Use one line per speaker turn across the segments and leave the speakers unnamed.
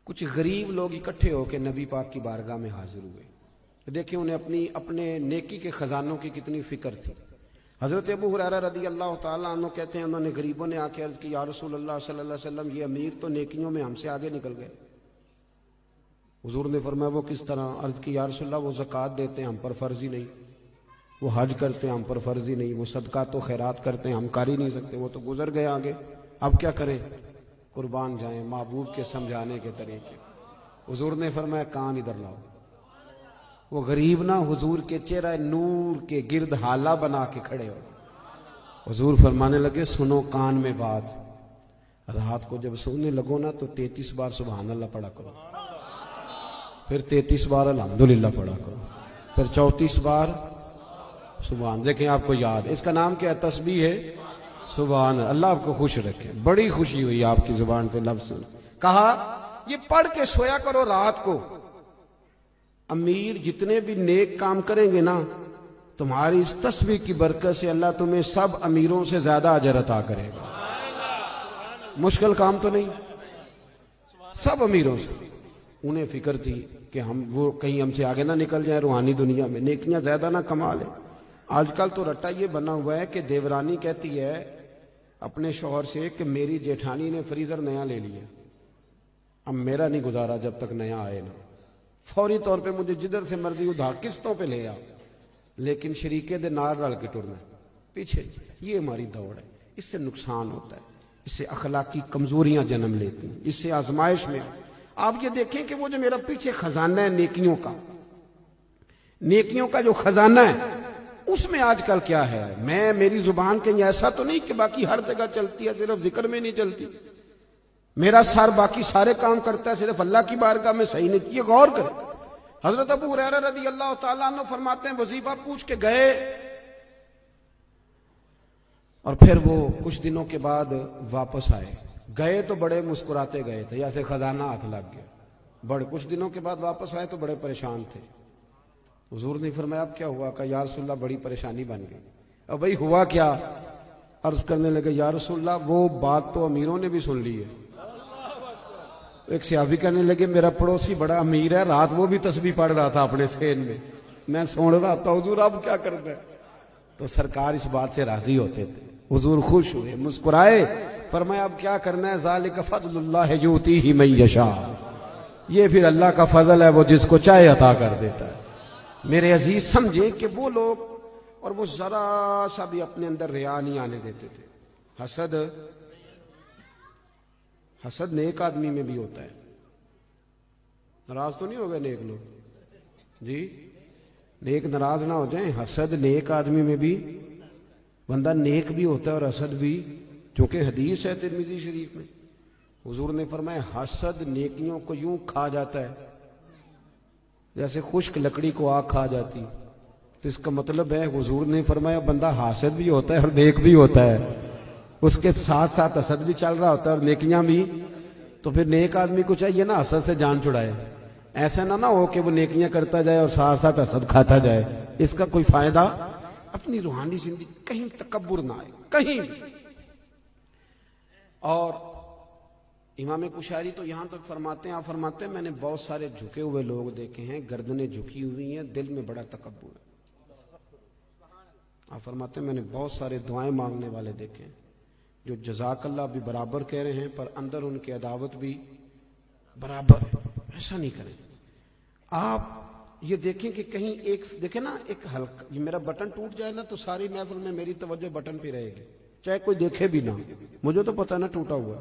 کچھ غریب لوگ اکٹھے ہو کے نبی پاک کی بارگاہ میں حاضر ہوئے. دیکھیں انہیں اپنے نیکی کے خزانوں کی کتنی فکر تھی. حضرت ابو ہریرہ رضی اللہ تعالیٰ عنہ کہتے ہیں انہوں نے غریبوں نے آ کے عرض کی یا رسول اللہ صلی اللہ علیہ وسلم یہ امیر تو نیکیوں میں ہم سے آگے نکل گئے. حضور نے فرمایا وہ کس طرح؟ عرض کی یا رسول اللہ وہ زکوٰۃ دیتے ہیں ہم پر فرض ہی نہیں، وہ حج کرتے ہیں ہم پر فرض ہی نہیں، وہ صدقات و خیرات کرتے ہیں ہم کر ہی نہیں سکتے، وہ تو گزر گئے آگے، اب کیا کریں؟ قربان جائیں محبوب کے سمجھانے کے طریقے. حضور نے فرمایا کان ادھر لاؤ. وہ غریب نہ حضور کے چہرہ نور کے گرد حالہ بنا کے کھڑے ہو. حضور فرمانے لگے سنو کان میں بات، رات کو جب سونے لگو نا تو 33 بار سبحان اللہ پڑھا کرو، پھر 33 بار الحمدللہ پڑھا کرو، پھر 34 بار سبحان. دیکھیں آپ کو یاد اس کا نام کیا ہے؟ تسبیح ہے سبحان. اللہ آپ کو خوش رکھے. بڑی خوشی ہوئی آپ کی زبان سے لفظ سن. کہا یہ پڑھ کے سویا کرو رات کو. امیر جتنے بھی نیک کام کریں گے نا تمہاری اس تسبیح کی برکت سے اللہ تمہیں سب امیروں سے زیادہ اجر عطا کرے گا. مشکل کام تو نہیں، سب امیروں سے. انہیں فکر تھی کہ وہ کہیں ہم سے آگے نہ نکل جائیں روحانی دنیا میں، نیکیاں زیادہ نہ کما لیں. آج کل تو رٹا یہ بنا ہوا ہے کہ دیورانی کہتی ہے اپنے شوہر سے کہ میری جیٹھانی نے فریزر نیا لے لیا، اب میرا نہیں گزارا جب تک نیا آئے نا، فوری طور پہ مجھے جدھر سے مرضی ادھار قسطوں پہ لے آ، لیکن شریکے دے نار رل کے ٹرنا پیچھے. یہ ہماری دوڑ ہے. اس سے نقصان ہوتا ہے، اس سے اخلاقی کمزوریاں جنم لیتی ہیں، اس سے آزمائش میں. آپ یہ دیکھیں کہ وہ جو میرا پیچھے خزانہ ہے نیکیوں کا جو خزانہ ہے اس میں آج کل کیا ہے؟ میری زبان کہیں ایسا تو نہیں کہ باقی ہر جگہ چلتی ہے صرف ذکر میں نہیں چلتی، میرا سر باقی سارے کام کرتا ہے صرف اللہ کی بارگاہ میں صحیح نہیں. یہ غور کریں. حضرت ابو ہریرہ رضی اللہ تعالیٰ عنہ فرماتے ہیں وظیفہ پوچھ کے گئے اور پھر وہ کچھ دنوں کے بعد واپس آئے. گئے تو بڑے مسکراتے گئے تھے جیسے خزانہ ہاتھ لگ گیا. بڑے کچھ دنوں کے بعد واپس آئے تو بڑے پریشان تھے. حضور نے فرمایا اب کیا ہوا؟ کہ یا رسول اللہ بڑی پریشانی بن گئی. اب بھائی ہوا کیا؟ عرض کرنے لگے یا رسول اللہ وہ بات تو امیروں نے بھی سن لی ہے. ایک صحابی کہنے لگے میرا پڑوسی بڑا امیر ہے، رات وہ بھی تسبیح پڑھ رہا تھا اپنے سین میں سن رہا تھا. حضور اب کیا کرتا ہے؟ تو سرکار اس بات سے راضی ہوتے تھے. حضور خوش ہوئے، مسکرائے، فرمایا اب کیا کرنا ہے؟ ذالک فضل اللہ یؤتیہ من یشاء. یہ پھر اللہ کا فضل ہے، وہ جس کو چاہے عطا کر دیتا ہے. میرے عزیز سمجھے کہ وہ لوگ اور وہ ذرا سا بھی اپنے اندر ریا نہیں آنے دیتے تھے. حسد نیک آدمی میں بھی ہوتا ہے. ناراض تو نہیں ہو گئے نیک لوگ جی؟ نیک ناراض نہ ہو جائیں. حسد نیک آدمی میں بھی، بندہ نیک بھی ہوتا ہے اور حسد بھی، چونکہ حدیث ہے ترمذی شریف میں حضور نے فرمایا حسد نیکیوں کو یوں کھا جاتا ہے جیسے خشک لکڑی کو آگ کھا جاتی. تو اس کا مطلب ہے حضور نے فرمایا بندہ حاسد بھی ہوتا ہے اور نیک بھی ہوتا ہے، اس کے ساتھ ساتھ حسد بھی چل رہا ہوتا ہے اور نیکیاں بھی. تو پھر نیک آدمی کو چاہیے نا حسد سے جان چھڑائے. ایسا نہ ہو کہ وہ نیکیاں کرتا جائے اور ساتھ ساتھ حسد کھاتا جائے، اس کا کوئی فائدہ. اپنی روحانی زندگی کہیں تکبر نہ آئے کہیں بھی. اور امام کشاری تو یہاں تک فرماتے ہیں، آپ فرماتے ہیں میں نے بہت سارے جھکے ہوئے لوگ دیکھے ہیں، گردنیں جھکی ہوئی ہیں، دل میں بڑا تکبر ہے. آپ فرماتے ہیں میں نے بہت سارے دعائیں مانگنے والے دیکھے ہیں جو جزاک اللہ بھی برابر کہہ رہے ہیں پر اندر ان کی عداوت بھی برابر ہے. ایسا نہیں کریں. آپ یہ دیکھیں کہ کہیں ایک دیکھیں نا، ایک ہلکا یہ میرا بٹن ٹوٹ جائے نا تو ساری محفل میں میری توجہ بٹن پہ رہے گی، چاہے کوئی دیکھے بھی نہ. مجھے تو پتہ نہ ٹوٹا ہوا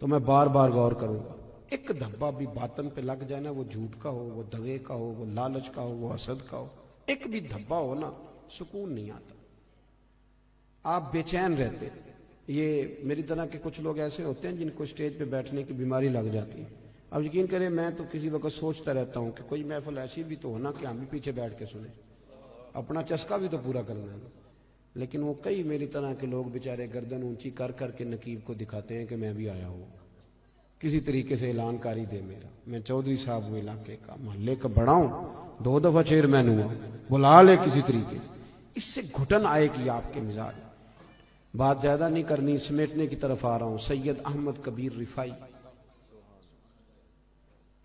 تو میں بار بار غور کروں گا. ایک دھبا بھی باطن پہ لگ جائے نا، وہ جھوٹ کا ہو، وہ دغے کا ہو، وہ لالچ کا ہو، وہ حسد کا ہو، ایک بھی دھبا ہو نا سکون نہیں آتا، آپ بے چین رہتے. یہ میری طرح کے کچھ لوگ ایسے ہوتے ہیں جن کو اسٹیج پہ بیٹھنے کی بیماری لگ جاتی ہے. اب یقین کریں میں تو کسی وقت سوچتا رہتا ہوں کہ کوئی محفل ایسی بھی تو ہونا کہ ہم بھی پیچھے بیٹھ کے سنیں، اپنا چسکا بھی تو پورا کرنا ہے. لیکن وہ کئی میری طرح کے لوگ بیچارے گردن اونچی کر کر کے نقیب کو دکھاتے ہیں کہ میں بھی آیا ہوں، کسی طریقے سے اعلان کاری دے میرا، میں چودھری صاحب ہوں، علاقے کا محلے کا بڑا ہوں، 2 دفعہ چیئرمین ہوا، بلا لے کسی طریقے سے. اس سے گھٹن آئے گی آپ کے مزاج. بات زیادہ نہیں کرنی، سمیٹنے کی طرف آ رہا ہوں. سید احمد کبیر رفائی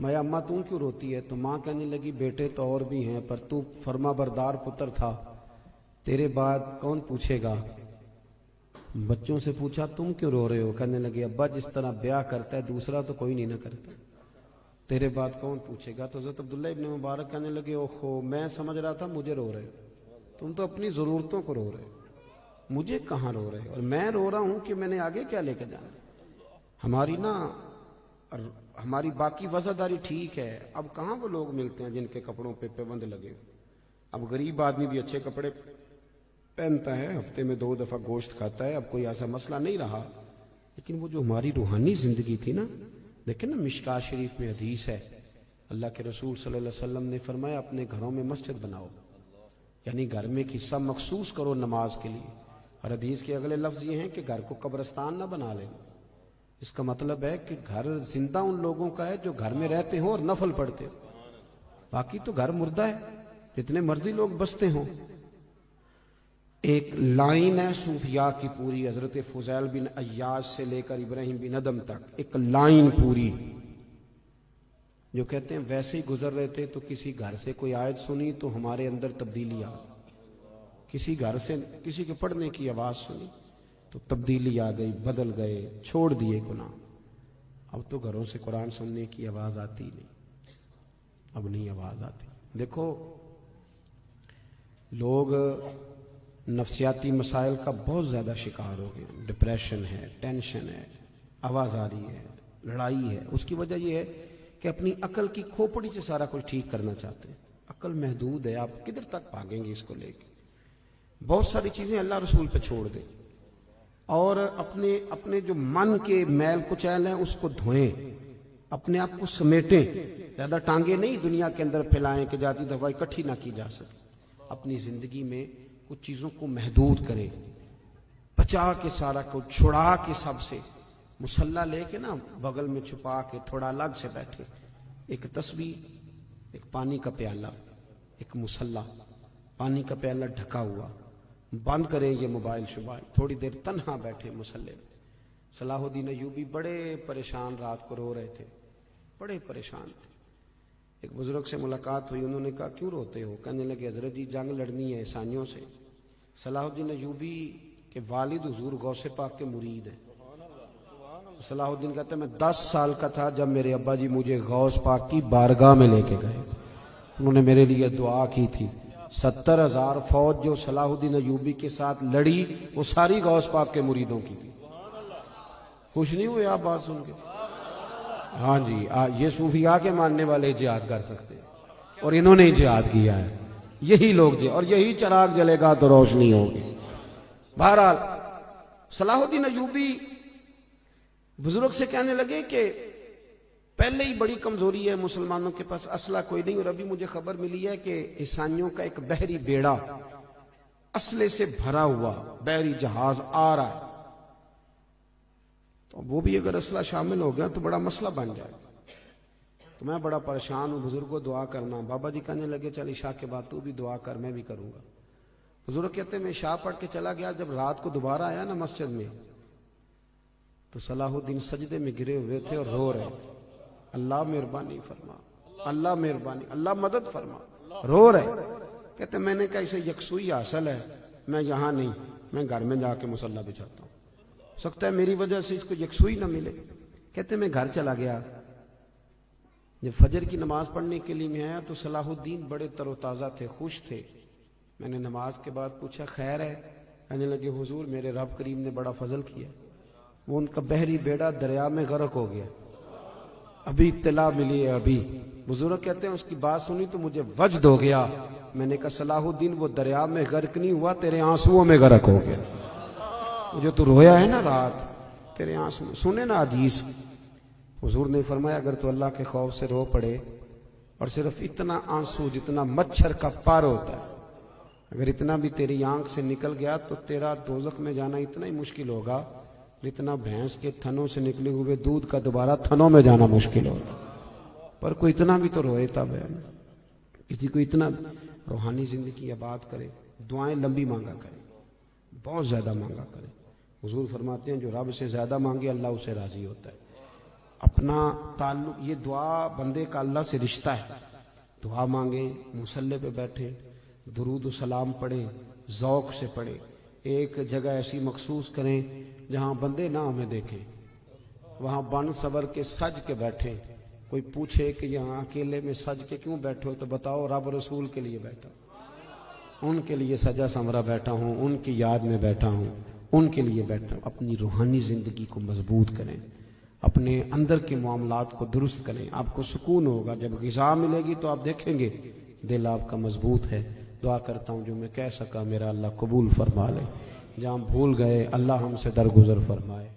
میں اماں تم کیوں روتی ہے؟ تو ماں کہنے لگی بیٹے تو اور بھی ہیں پر تو فرما بردار پتر تھا، تیرے بعد کون پوچھے گا؟ بچوں سے پوچھا تم کیوں رو رہے ہو؟ کہنے لگے ابا جس طرح بیاہ کرتا ہے دوسرا تو کوئی نہیں نہ کرتا، تیرے بعد کون پوچھے گا؟ تو حضرت عبداللہ ابن مبارک کہنے لگے اوہو میں سمجھ رہا تھا مجھے رو رہے ہو، تم تو اپنی ضرورتوں کو رو رہے ہو، مجھے کہاں رو رہے ہو؟ اور میں رو رہا ہوں کہ میں نے آگے کیا لے کے جانا۔ ہماری باقی وزاداری ٹھیک ہے، اب کہاں وہ لوگ ملتے ہیں جن کے کپڑوں پہ پابند لگے ہو؟ اب غریب آدمی بھی اچھے کپڑے پہنتا ہے، ہفتے میں 2 دفعہ گوشت کھاتا ہے، اب کوئی ایسا مسئلہ نہیں رہا۔ لیکن وہ جو ہماری روحانی زندگی تھی نا، دیکھیں نا مشکاۃ شریف میں حدیث ہے، اللہ کے رسول صلی اللہ علیہ وسلم نے فرمایا اپنے گھروں میں مسجد بناؤ، یعنی گھر میں ایک حصہ مخصوص کرو نماز کے لیے۔ اور حدیث کے اگلے لفظ یہ ہیں کہ گھر کو قبرستان نہ بنا لیں۔ اس کا مطلب ہے کہ گھر زندہ ان لوگوں کا ہے جو گھر میں رہتے ہوں اور نفل پڑھتے ہوں، باقی تو گھر مردہ ہے، جتنے مرضی لوگ بستے ہوں۔ ایک لائن ہے صوفیاء کی پوری، حضرت فضیل بن عیاض سے لے کر ابراہیم بن ادم تک، ایک لائن پوری، جو کہتے ہیں ویسے ہی گزر رہے تھے تو کسی گھر سے کوئی آیت سنی تو ہمارے اندر تبدیلی آ گئی، کسی گھر سے کسی کے پڑھنے کی آواز سنی تو تبدیلی آ گئی، بدل گئے، چھوڑ دیے گناہ۔ اب تو گھروں سے قرآن سننے کی آواز آتی نہیں، اب نہیں آواز آتی۔ دیکھو لوگ نفسیاتی مسائل کا بہت زیادہ شکار ہو گئے، ڈپریشن ہے، ٹینشن ہے، آواز آ رہی ہے، لڑائی ہے۔ اس کی وجہ یہ ہے کہ اپنی عقل کی کھوپڑی سے سارا کچھ ٹھیک کرنا چاہتے ہیں۔ عقل محدود ہے، آپ کدھر تک بھاگیں گے اس کو لے کے؟ بہت ساری چیزیں اللہ رسول پہ چھوڑ دیں اور اپنے جو من کے میل کچیل ہیں اس کو دھوئیں، اپنے آپ کو سمیٹیں، زیادہ ٹانگیں نہیں دنیا کے اندر پھیلائیں کہ جاتی دفعہ اکٹھی نہ کی جا سکے۔ اپنی زندگی میں کچھ چیزوں کو محدود کریں، بچا کے سارا کو چھڑا کے سب سے، مصلی لے کے نا بغل میں چھپا کے تھوڑا الگ سے بیٹھے، ایک تسبیح، ایک پانی کا پیالہ، ایک مصلی، پانی کا پیالہ ڈھکا ہوا، بند کریں یہ موبائل شبائل، تھوڑی دیر تنہا بیٹھے مصلی۔ صلاح الدین ایوبی بڑے پریشان رات کو رو رہے تھے، بڑے پریشان تھے۔ ایک بزرگ سے ملاقات ہوئی، انہوں نے کہا کیوں روتے ہو؟ کہنے لگے حضرت جی جنگ لڑنی ہے عیسائیوں سے۔ صلاح الدین ایوبی کے والد حضور غوث پاک کے مرید ہیں۔ صلاح الدین کہتے ہیں میں 10 سال کا تھا جب میرے ابا جی مجھے غوث پاک کی بارگاہ میں لے کے گئے، انہوں نے میرے لیے دعا کی تھی۔ 70,000 فوج جو صلاح الدین ایوبی کے ساتھ لڑی وہ ساری غوث پاک کے مریدوں کی تھی۔ خوش نہیں ہوئے آپ بات سن کے؟ ہاں جی، یہ صوفیاء کے ماننے والے جہاد کر سکتے ہیں اور انہوں نے ہی جہاد کیا ہے، یہی لوگ جی، اور یہی چراغ جلے گا تو روشنی ہوگی۔ بہرحال صلاح الدین ایوبی بزرگ سے کہنے لگے کہ پہلے ہی بڑی کمزوری ہے مسلمانوں کے پاس، اسلحہ کوئی نہیں، اور ابھی مجھے خبر ملی ہے کہ عیسائیوں کا ایک بحری بیڑا اسلحے سے بھرا ہوا بحری جہاز آ رہا ہے، تو وہ بھی اگر اسلحہ شامل ہو گیا تو بڑا مسئلہ بن جائے، تو میں بڑا پریشان ہوں، بزرگوں دعا کرنا۔ بابا جی کہنے لگے چل عشاء کے بعد تو بھی دعا کر، میں بھی کروں گا۔ بزرگ کہتے ہیں میں عشاء پڑھ کے چلا گیا، جب رات کو دوبارہ آیا نا مسجد میں تو صلاح الدین سجدے میں گرے ہوئے تھے اور رو رہے تھے، اللہ مہربانی فرما، اللہ مہربانی، اللہ مدد فرما، رو رہے۔ کہتے میں نے کہا اسے یکسوئی حاصل ہے، میں یہاں نہیں، میں گھر میں جا کے مصلی بچھاتا ہوں، سکتا ہے میری وجہ سے اس کو یکسوئی نہ ملے۔ کہتے میں گھر چلا گیا، جب فجر کی نماز پڑھنے کے لیے میں آیا تو صلاح الدین بڑے تر و تازہ تھے، خوش تھے۔ میں نے نماز کے بعد پوچھا خیر ہے؟ کہنے لگے حضور میرے رب کریم نے بڑا فضل کیا، وہ ان کا بحری بیڑا دریا میں غرق ہو گیا، ابھی اطلاع ملی ہے ابھی۔ بزرگ کہتے ہیں اس کی بات سنی تو مجھے وجد ہو گیا، میں نے کہا صلاح الدین وہ دریا میں غرق نہیں ہوا، تیرے آنسوؤں میں غرق ہو گیا، جو تو رویا ہے نا رات، تیرے آنسو سنے نا حدیث۔ حضور نے فرمایا اگر تو اللہ کے خوف سے رو پڑے اور صرف اتنا آنسو جتنا مچھر کا پر ہوتا ہے اگر اتنا بھی تیری آنکھ سے نکل گیا تو تیرا دوزخ میں جانا اتنا ہی مشکل ہوگا جتنا بھینس کے تھنوں سے نکلے ہوئے دودھ کا دوبارہ تھنوں میں جانا مشکل ہوگا۔ پر کوئی اتنا بھی تو روئے تب ہے، کسی کو اتنا روحانی زندگی آباد کرے، دعائیں لمبی مانگا کرے، بہت زیادہ مانگا کرے۔ حضور فرماتے ہیں جو رب سے زیادہ مانگے اللہ اسے راضی ہوتا ہے۔ اپنا تعلق، یہ دعا بندے کا اللہ سے رشتہ ہے. دعا مانگیں، مصلی پہ بیٹھیں، درود و سلام پڑھیں، ذوق سے پڑھیں. ایک جگہ ایسی مخصوص کریں جہاں بندے نہ ہمیں دیکھیں، وہاں بن صبر کے سج کے بیٹھیں. کوئی پوچھے کہ یہاں اکیلے میں سج کے کیوں بیٹھے ہو، تو بتاؤ رب رسول کے لیے بیٹھا ہوں، ان کے لیے سجا سمرا بیٹھا ہوں، ان کی یاد میں بیٹھا ہوں، ان کے لیے بیٹھا ہوں. اپنی روحانی زندگی کو مضبوط کریں، اپنے اندر کے معاملات کو درست کریں. آپ کو سکون ہوگا. جب غذا ملے گی تو آپ دیکھیں گے دل آپ کا مضبوط ہے. دعا کرتا ہوں جو میں کہہ سکا میرا اللہ قبول فرما لے، جہاں بھول گئے اللہ ہم سے درگزر فرمائے.